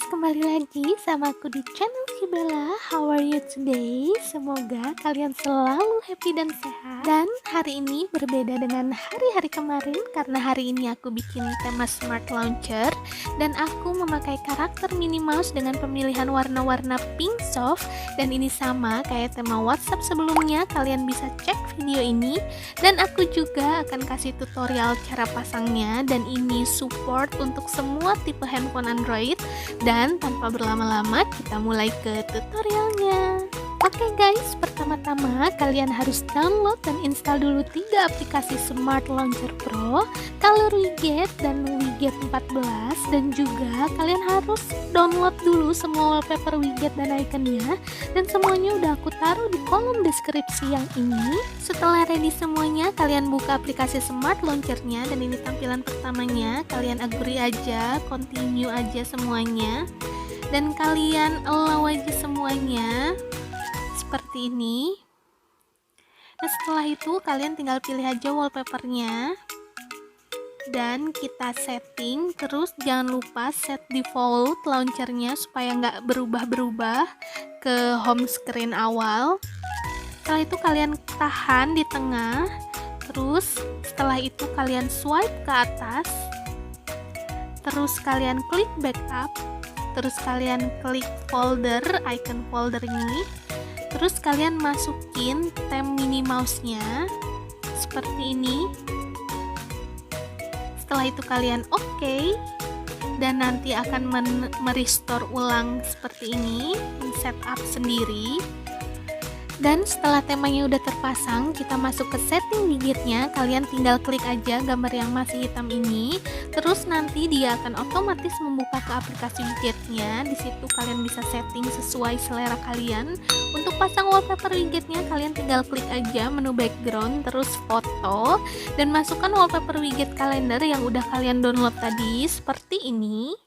kembali lagi sama aku di channel Kibela. How are you today? Semoga kalian selalu happy dan sehat. Dan hari ini berbeda dengan hari-hari kemarin karena hari ini aku bikin tema Smart Launcher dan aku memakai karakter Minnie Mouse dengan pemilihan warna-warna pink soft, dan ini sama kayak tema WhatsApp sebelumnya. Kalian bisa cek video ini dan aku juga akan kasih tutorial cara pasangnya, dan ini support untuk semua tipe handphone Android. Dan tanpa berlama-lama kita mulai ke tutorialnya. Oke guys, pertama-tama kalian harus download dan install dulu 3 aplikasi Smart Launcher Pro, Color Widget, dan Widget 14. Dan juga kalian harus download dulu semua wallpaper widget dan iconnya, dan semuanya udah aku taruh di kolom deskripsi yang ini. Setelah ready semuanya, kalian buka aplikasi Smart Launcher-nya, dan ini tampilan pertamanya. Kalian agree aja, continue aja semuanya, dan kalian allow aja semuanya seperti ini. Nah, setelah itu kalian tinggal pilih aja wallpapernya dan kita setting. Terus jangan lupa set default launchernya supaya nggak berubah-berubah ke home screen awal. Setelah itu kalian tahan di tengah, terus setelah itu kalian swipe ke atas, terus kalian klik backup, terus kalian klik folder, icon folder ini, terus kalian masukin tem Minnie Mouse-nya seperti ini. Setelah itu kalian oke, dan nanti akan merestore ulang seperti ini, setup sendiri. Dan setelah temanya udah terpasang, kita masuk ke setting widgetnya. Kalian tinggal klik aja gambar yang masih hitam ini, terus nanti dia akan otomatis membuka ke aplikasi widgetnya. Di situ kalian bisa setting sesuai selera kalian. Untuk pasang wallpaper widgetnya, kalian tinggal klik aja menu background, terus foto, dan masukkan wallpaper widget kalender yang udah kalian download tadi seperti ini.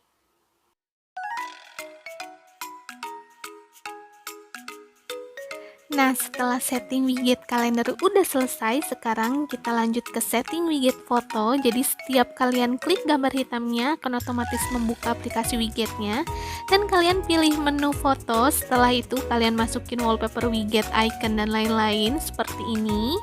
Nah, setelah setting widget kalender udah selesai, sekarang kita lanjut ke setting widget foto. Jadi setiap kalian klik gambar hitamnya akan otomatis membuka aplikasi widgetnya, dan kalian pilih menu foto. Setelah itu kalian masukin wallpaper widget, icon, dan lain-lain seperti ini.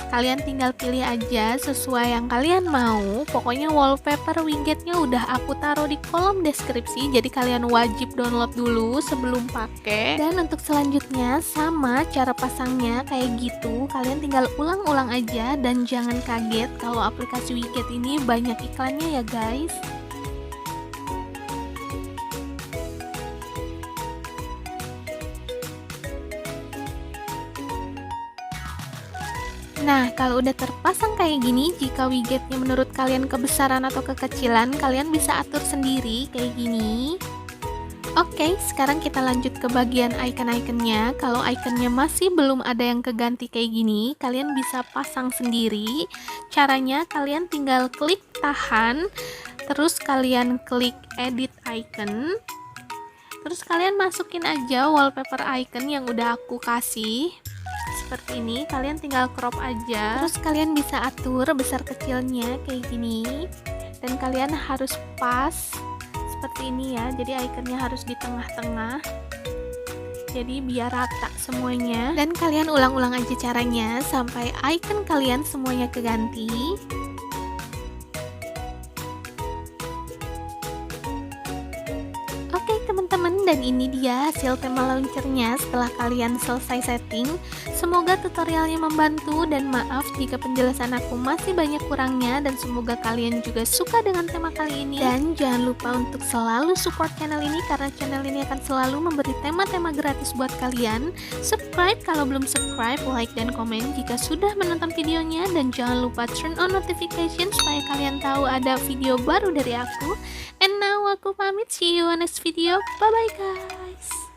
Kalian tinggal pilih aja sesuai yang kalian mau. Pokoknya wallpaper widgetnya udah aku taruh di kolom deskripsi, jadi kalian wajib download dulu sebelum pakai. Dan untuk selanjutnya sama cara pasangnya kayak gitu. Kalian tinggal ulang-ulang aja, dan jangan kaget kalau aplikasi widget ini banyak iklannya ya guys. Nah, kalau udah terpasang kayak gini, jika widgetnya menurut kalian kebesaran atau kekecilan, kalian bisa atur sendiri kayak gini. Oke, sekarang kita lanjut ke bagian icon-iconnya. Kalau iconnya masih belum ada yang keganti kayak gini, kalian bisa pasang sendiri. Caranya kalian tinggal klik tahan, terus kalian klik edit icon. Terus kalian masukin aja wallpaper icon yang udah aku kasih. Seperti ini, kalian tinggal crop aja, terus kalian bisa atur besar kecilnya kayak gini, dan kalian harus pas seperti ini ya. Jadi ikonnya harus di tengah-tengah, jadi biar rata semuanya. Dan kalian ulang-ulang aja caranya sampai icon kalian semuanya keganti. Oke teman-teman, dan ini dia hasil tema launchernya setelah kalian selesai setting. Semoga tutorialnya membantu, dan maaf jika penjelasan aku masih banyak kurangnya, dan semoga kalian juga suka dengan tema kali ini. Dan jangan lupa untuk selalu support channel ini, karena channel ini akan selalu memberi tema-tema gratis buat kalian. Subscribe kalau belum subscribe, like dan komen jika sudah menonton videonya, dan jangan lupa turn on notification supaya kalian tahu ada video baru dari aku. And now aku pamit, see you on next video. Bye bye guys.